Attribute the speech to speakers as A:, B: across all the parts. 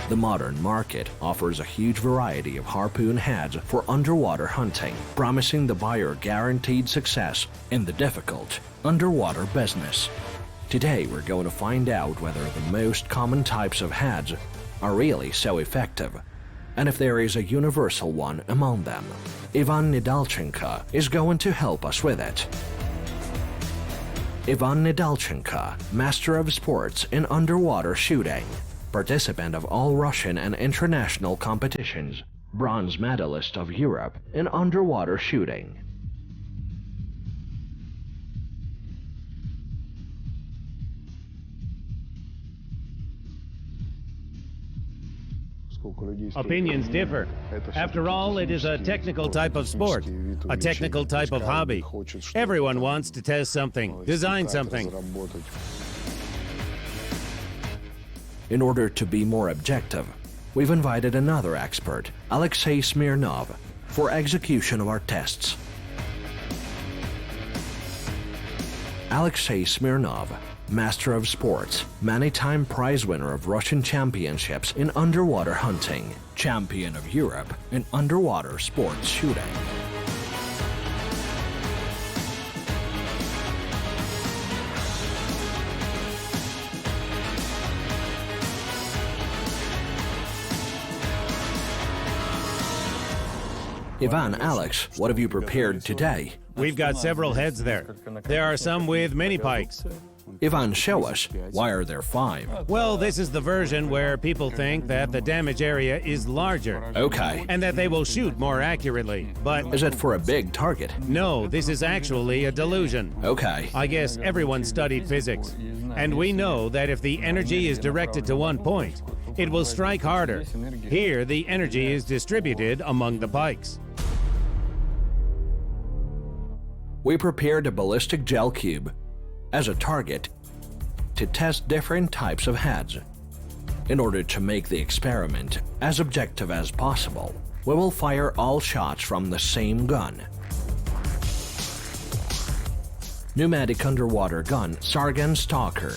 A: The modern market offers a huge variety of harpoon heads for underwater hunting, promising the buyer guaranteed success in the difficult underwater business. Today we're going to find out whether the most common types of heads are really so effective, and if there is a universal one among them. Ivan Nedalchenko is going to help us with it. Ivan Nedalchenko, master of sports in underwater shooting, participant of all Russian and international competitions, bronze medalist of Europe in underwater shooting.
B: Opinions differ. After all, it is a technical type of sport, a technical type of hobby. Everyone wants to test something, design something.
A: In order to be more objective, we've invited another expert, Alexei Smirnov, for execution of our tests. Alexei Smirnov, master of sports, many-time prize winner of Russian championships in underwater hunting, champion of Europe in underwater sports shooting. Ivan, Alex, what have you prepared today?
B: We've got several heads there. There are some with many pikes.
A: Ivan, show us. Why are there 5?
B: Well, this is the version where people think that the damage area is larger.
A: Okay.
B: And that they will shoot more accurately, but
A: Is it for a big target?
B: no, this is actually a delusion.
A: Okay.
B: I guess everyone studied physics, and we know that if the energy is directed to one point, it will strike harder. Here, the energy is distributed among the pikes.
A: We prepared a ballistic gel cube as a target to test different types of heads. In order to make the experiment as objective as possible, we will fire all shots from the same gun. Pneumatic underwater gun Speargun Stalker,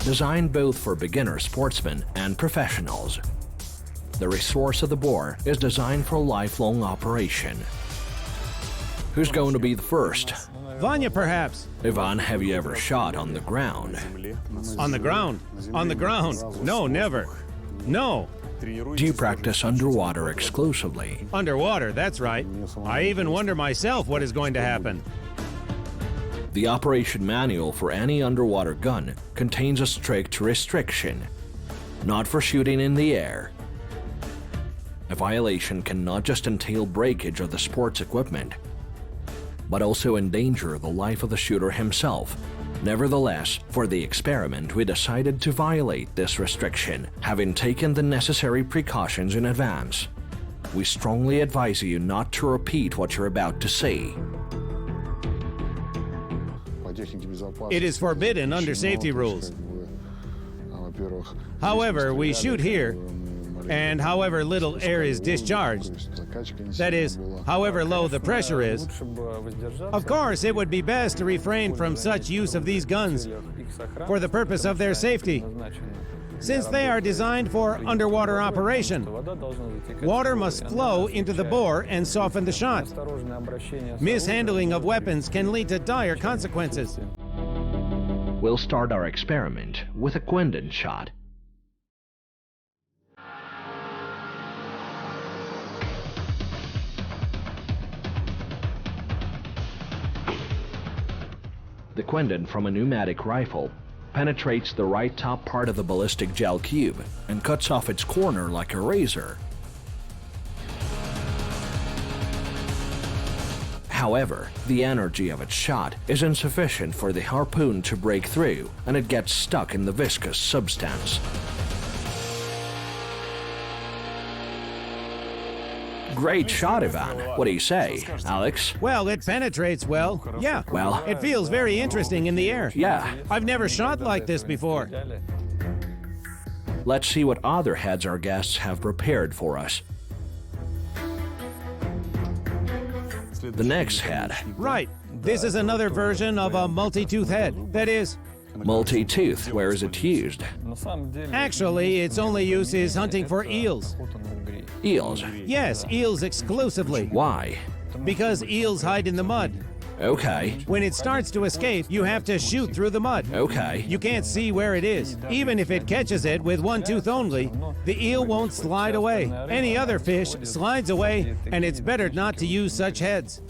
A: designed both for beginner sportsmen and professionals. The resource of the bore is designed for lifelong operation. Who's going to be the first?
B: Vanya, perhaps.
A: Ivan, have you ever shot on the ground?
B: On the ground. On the ground. No, never. No.
A: Do you practice underwater exclusively?
B: Underwater, that's right. I even wonder myself what is going to happen.
A: The operation manual for any underwater gun contains a strict restriction: not for shooting in the air. A violation can not just entail breakage of the sports equipment, but also endanger the life of the shooter himself. Nevertheless, for the experiment, we decided to violate this restriction, having taken the necessary precautions in advance. We strongly advise you not to repeat what you're about to see.
B: It is forbidden under safety rules. However, we shoot here, and however little air is discharged, that is, however low the pressure is, of course it would be best to refrain from such use of these guns for the purpose of their safety. Since they are designed for underwater operation, water must flow into the bore and soften the shot. Mishandling of weapons can lead to dire consequences.
A: We'll start our experiment with a Quindon shot. The Quindon from a pneumatic rifle penetrates the right top part of the ballistic gel cube and cuts off its corner like a razor. However, the energy of its shot is insufficient for the harpoon to break through, and it gets stuck in the viscous substance. Great shot, Ivan. What do you say, Alex?
B: Well, it penetrates well. Yeah.
A: Well,
B: it feels very interesting in the air.
A: yeah.
B: I've never shot like this before.
A: Let's see what other heads our guests have prepared for us. The next head.
B: Right. This is another version of a multi-tooth head. That is,
A: Multi-tooth, where is it used?
B: Actually, its only use is hunting for eels.
A: Eels.
B: Yes, eels exclusively.
A: Why?
B: Because eels hide in the mud.
A: Okay.
B: When it starts to escape, you have to shoot through the mud.
A: Okay.
B: You can't see where it is. Even if it catches it with one tooth only, the eel won't slide away. Any other fish slides away, and it's better not to use such heads.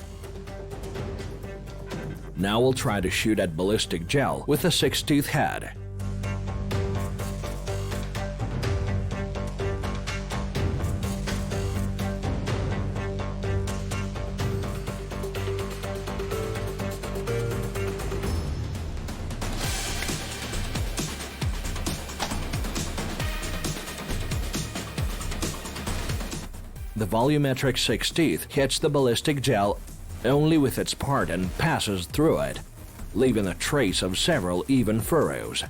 A: Now we'll try to shoot at ballistic gel with a 6-tooth head. The volumetric 6-tooth hits the ballistic gel only with its part and passes through it, leaving a trace of several even furrows.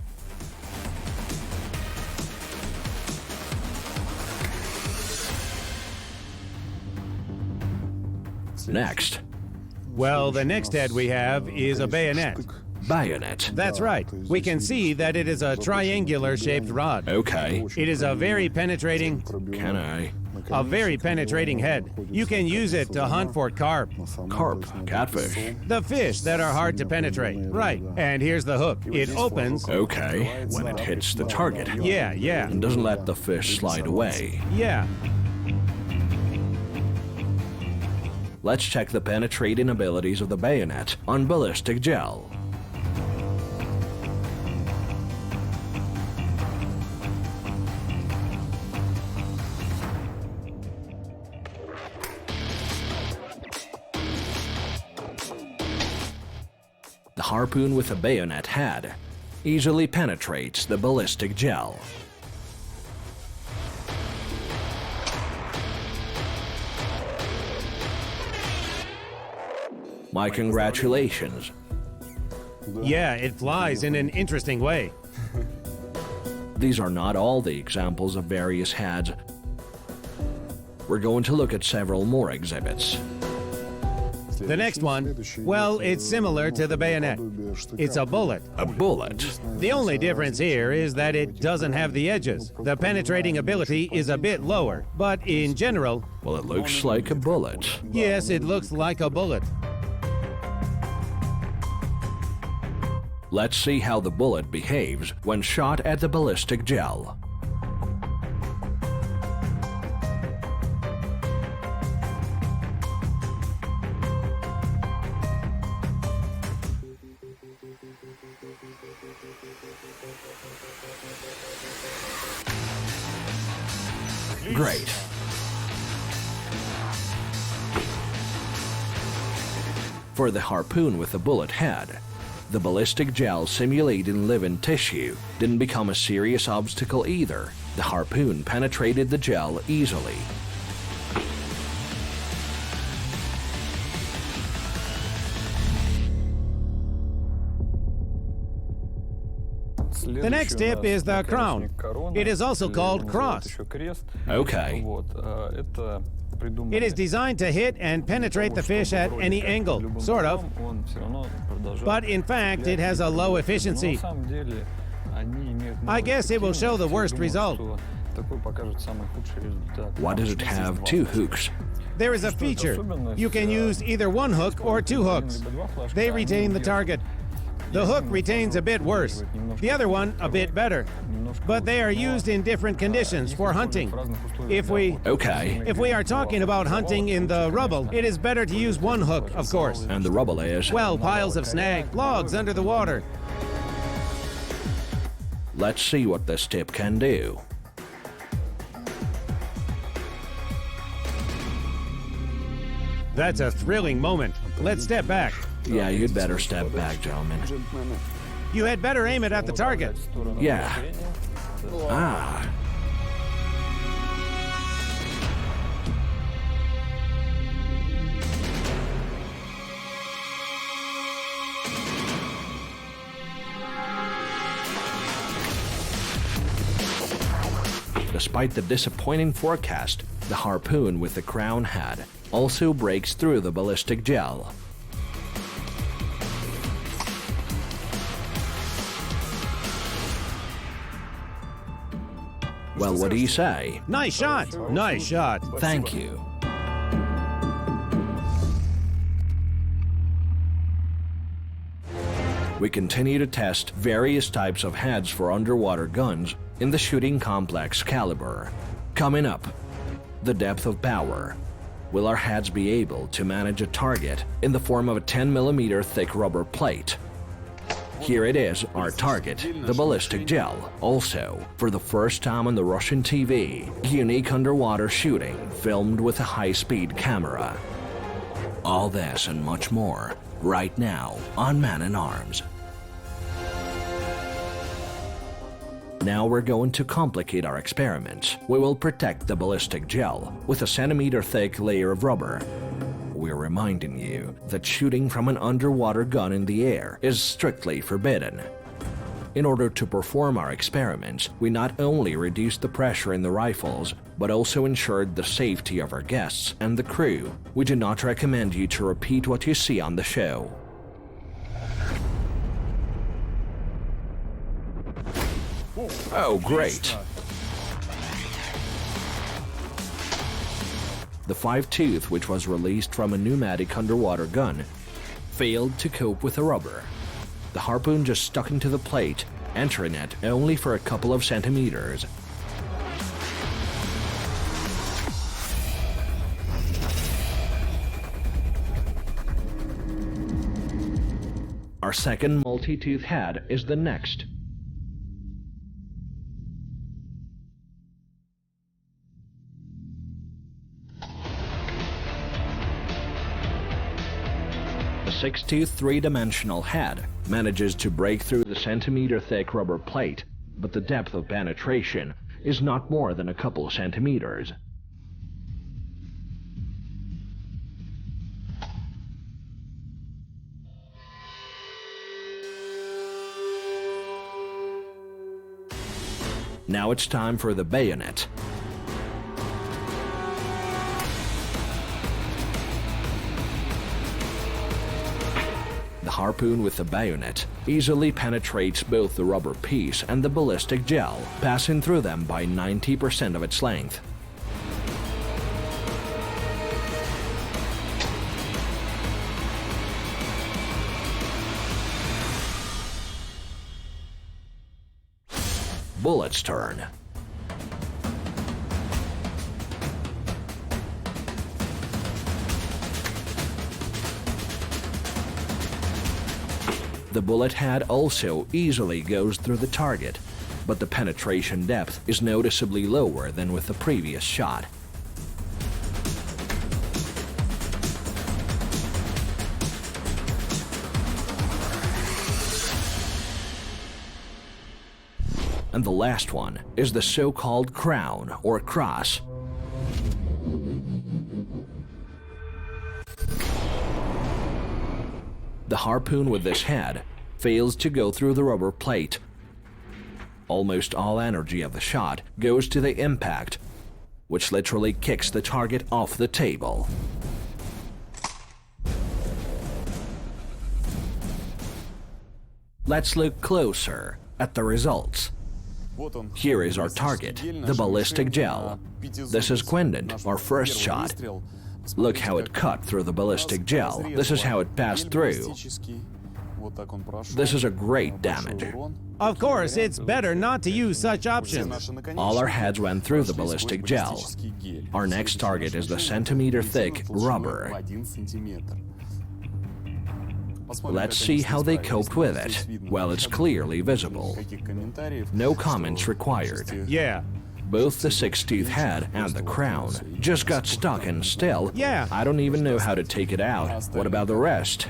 A: Next,
B: Well, the next head we have is a bayonet.
A: bayonet.
B: That's right. We can see that it is a triangular-shaped rod.
A: Okay.
B: It is a very penetrating head. You can use it to hunt for carp.
A: Carp, catfish.
B: The fish that are hard to penetrate. Right. And here's the hook. It opens.
A: Okay, when it hits the target.
B: Yeah.
A: And doesn't let the fish slide away.
B: Yeah.
A: Let's check the penetrating abilities of the bayonet on ballistic gel. The harpoon with a bayonet head easily penetrates the ballistic gel. My congratulations.
B: Yeah, it flies in an interesting way.
A: These are not all the examples of various heads. We're going to look at several more exhibits.
B: The next one, well, it's similar to the bayonet. It's a bullet.
A: A bullet.
B: The only difference here is that it doesn't have the edges. The penetrating ability is a bit lower, but in general,
A: Well, it looks like a bullet.
B: yes, it looks like a bullet.
A: Let's see how the bullet behaves when shot at the ballistic gel. Great. For the harpoon with the bullet head, the ballistic gel simulating living tissue didn't become a serious obstacle either. The harpoon penetrated the gel easily.
B: The next tip is the crown. It is also called cross.
A: Okay.
B: It is designed to hit and penetrate the fish at any angle, sort of. But in fact, it has a low efficiency. I guess it will show the worst result.
A: Why does it have two hooks?
B: There is a feature. You can use either one hook or two hooks. They retain the target. The hook retains a bit worse, the other one a bit better. But they are used in different conditions for hunting. If we are talking about hunting in the rubble, it is better to use one hook, of course.
A: And the rubble is?
B: Well, piles of snag, logs under the water.
A: Let's see what this tip can do.
B: That's a thrilling moment. Let's step back.
A: Yeah, you'd better step back, gentlemen.
B: You had better aim it at the target.
A: Yeah. Ah. Despite the disappointing forecast, the harpoon with the crown head also breaks through the ballistic gel. Well, what do you say?
B: Nice shot! Nice shot!
A: Thank you. We continue to test various types of heads for underwater guns in the shooting complex caliber. Coming up, the depth of power. Will our heads be able to manage a target in the form of a 10mm thick rubber plate? Here it is, our target, the ballistic gel. Also, for the first time on the Russian TV, unique underwater shooting filmed with a high-speed camera. All this and much more, right now on Man in Arms. Now we're going to complicate our experiments. We will protect the ballistic gel with a centimeter-thick layer of rubber. We're reminding you that shooting from an underwater gun in the air is strictly forbidden. In order to perform our experiments, we not only reduced the pressure in the rifles, but also ensured the safety of our guests and the crew. We do not recommend you to repeat what you see on the show. Oh, great! The 5-tooth, which was released from a pneumatic underwater gun, failed to cope with the rubber. The harpoon just stuck into the plate, entering it only for a couple of centimeters. Our second multi-tooth head is the next. The 6-tooth three-dimensional head manages to break through the centimeter-thick rubber plate, but the depth of penetration is not more than a couple centimeters. Now it's time for the bayonet. The harpoon with the bayonet easily penetrates both the rubber piece and the ballistic gel, passing through them by 90% of its length. Bullet's turn. The bullet head also easily goes through the target, but the penetration depth is noticeably lower than with the previous shot. And the last one is the so-called crown or cross. The harpoon with this head fails to go through the rubber plate. Almost all energy of the shot goes to the impact, which literally kicks the target off the table. Let's look closer at the results. Here is our target, the ballistic gel. This is Quentin, our first shot. Look how it cut through the ballistic gel. This is how it passed through. This is a great damage.
B: Of course, it's better not to use such options.
A: All our heads went through the ballistic gel. Our next target is the centimeter-thick rubber. Let's see how they coped with it. Well, it's clearly visible. No comments required.
B: Yeah.
A: Both the 6-tooth head and the crown just got stuck and still.
B: Yeah.
A: I don't even know how to take it out. What about the rest?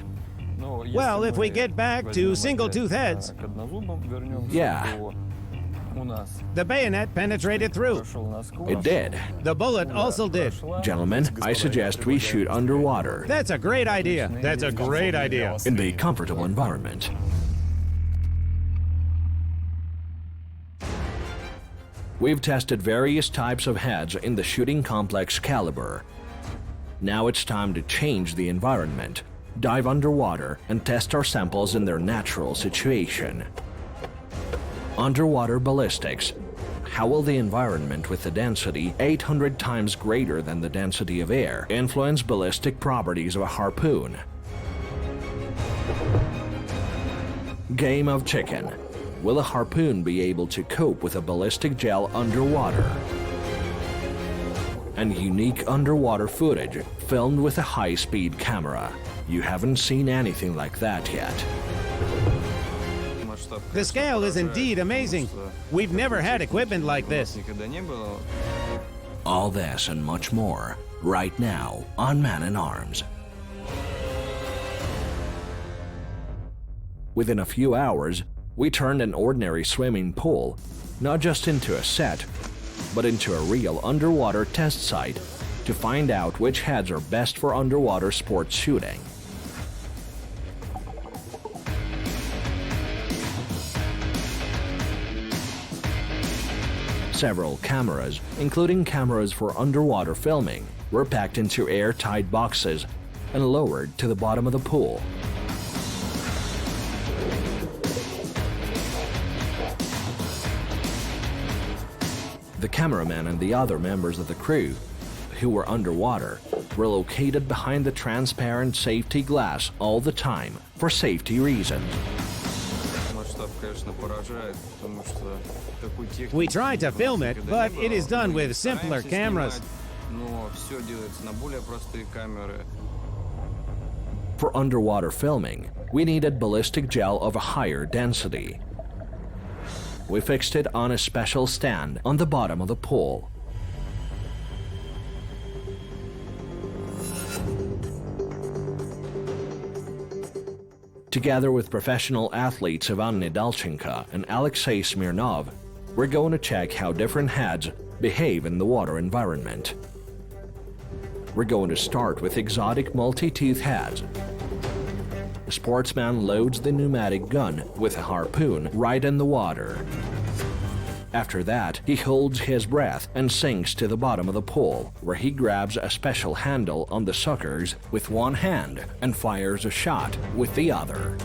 B: Well, if we get back to single-tooth heads,
A: Yeah,
B: the bayonet penetrated through.
A: it did.
B: The bullet also did.
A: Gentlemen, I suggest we shoot underwater
B: That's a great idea. That's a great idea.
A: in the comfortable environment. We've tested various types of heads in the shooting complex caliber. Now it's time to change the environment, dive underwater, and test our samples in their natural situation. Underwater ballistics How will the environment with a density 800 times greater than the density of air influence ballistic properties of a harpoon? Game of chicken. Will a harpoon be able to cope with a ballistic gel underwater? And unique underwater footage filmed with a high-speed camera. You haven't seen anything like that yet.
B: The scale is indeed amazing. We've never had equipment like this.
A: All this and much more right now on Man in Arms. Within a few hours, we turned an ordinary swimming pool not just into a set, but into a real underwater test site to find out which heads are best for underwater sports shooting. Several cameras, including cameras for underwater filming, were packed into airtight boxes and lowered to the bottom of the pool. The cameraman and the other members of the crew, who were underwater, were located behind the transparent safety glass all the time for safety reasons.
B: We tried to film it, but it is done with simpler cameras.
A: For underwater filming, we needed ballistic gel of a higher density. We fixed it on a special stand on the bottom of the pool. Together with professional athletes Ivan Nedalchenko and Alexei Smirnov, we're going to check how different heads behave in the water environment. We're going to start with exotic multi-tooth heads. The sportsman loads the pneumatic gun with a harpoon right in the water. After that, he holds his breath and sinks to the bottom of the pool, where he grabs a special handle on the suckers with one hand and fires a shot with the other.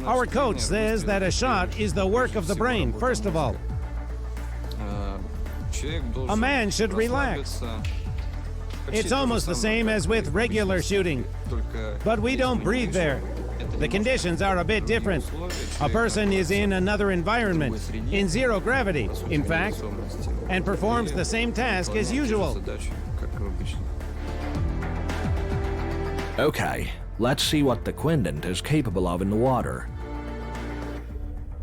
B: Our coach says that a shot is the work of the brain, first of all. A man should relax. It's almost the same as with regular shooting, but we don't breathe there. The conditions are a bit different. A person is in another environment, in zero gravity, in fact, and performs the same task as usual.
A: Okay, let's see what the Quindent is capable of in the water.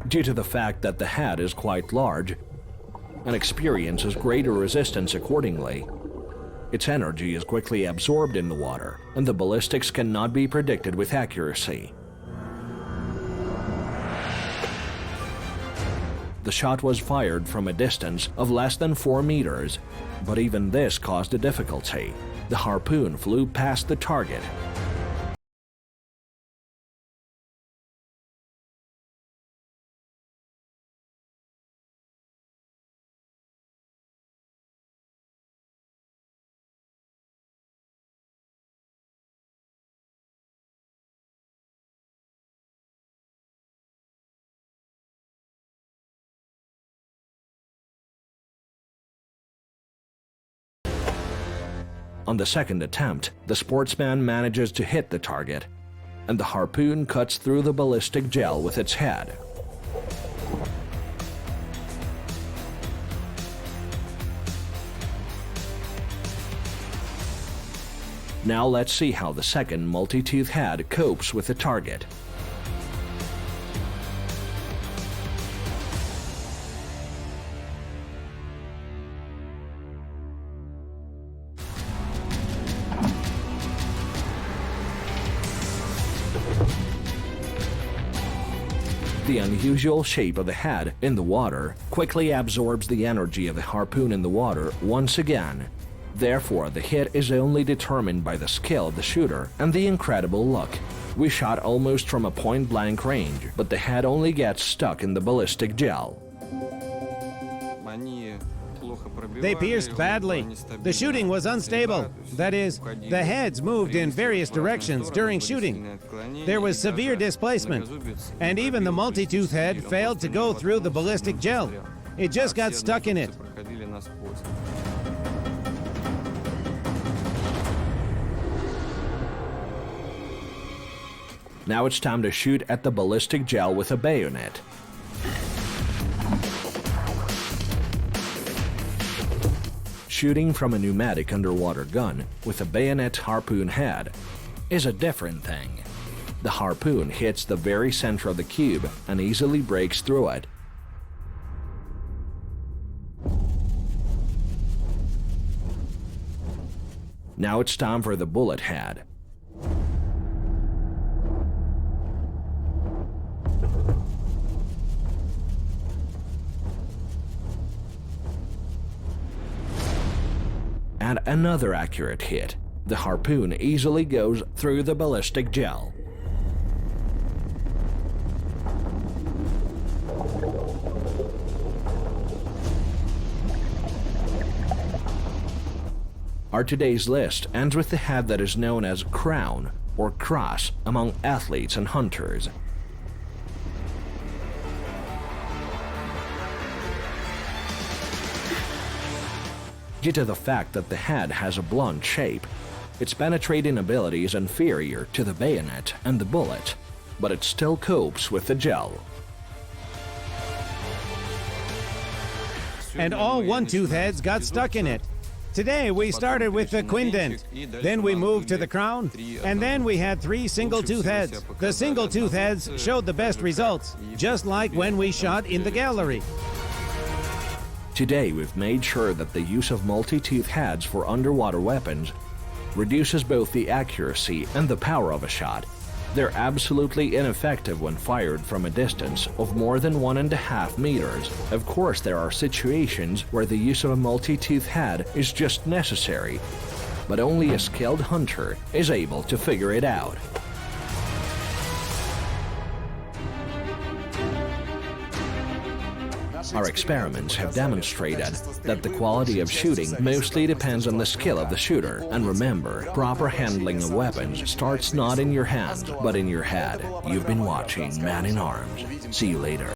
A: Due to the fact that the head is quite large and experiences greater resistance accordingly, its energy is quickly absorbed in the water, and the ballistics cannot be predicted with accuracy. The shot was fired from a distance of less than 4 meters, but even this caused a difficulty. The harpoon flew past the target. On the second attempt, the sportsman manages to hit the target, and the harpoon cuts through the ballistic gel with its head. Now let's see how the second multi-tooth head copes with the target. The unusual shape of the head in the water quickly absorbs the energy of the harpoon in the water once again. Therefore, the hit is only determined by the skill of the shooter and the incredible luck. We shot almost from a point-blank range, but the head only gets stuck in the ballistic gel.
B: They pierced badly. The shooting was unstable. That is, the heads moved in various directions during shooting. There was severe displacement, and even the multi-tooth head failed to go through the ballistic gel. It just got stuck in it.
A: Now it's time to shoot at the ballistic gel with a bayonet. Shooting from a pneumatic underwater gun with a bayonet harpoon head is a different thing. The harpoon hits the very center of the cube and easily breaks through it. Now it's time for the bullet head. And another accurate hit. The harpoon easily goes through the ballistic gel. Our today's list ends with the head that is known as crown or cross among athletes and hunters. Due to the fact that the head has a blunt shape, its penetrating ability is inferior to the bayonet and the bullet, but it still copes with the gel.
B: And all one-tooth heads got stuck in it. Today we started with the quindent, then we moved to the crown, and then we had 3 single-tooth heads. The single-tooth heads showed the best results, just like when we shot in the gallery.
A: Today we've made sure that the use of multi-tooth heads for underwater weapons reduces both the accuracy and the power of a shot. They're absolutely ineffective when fired from a distance of more than 1.5 meters. Of course, there are situations where the use of a multi-tooth head is just necessary, but only a skilled hunter is able to figure it out. Our experiments have demonstrated that the quality of shooting mostly depends on the skill of the shooter. And remember, proper handling of weapons starts not in your hand, but in your head. You've been watching Man in Arms. See you later.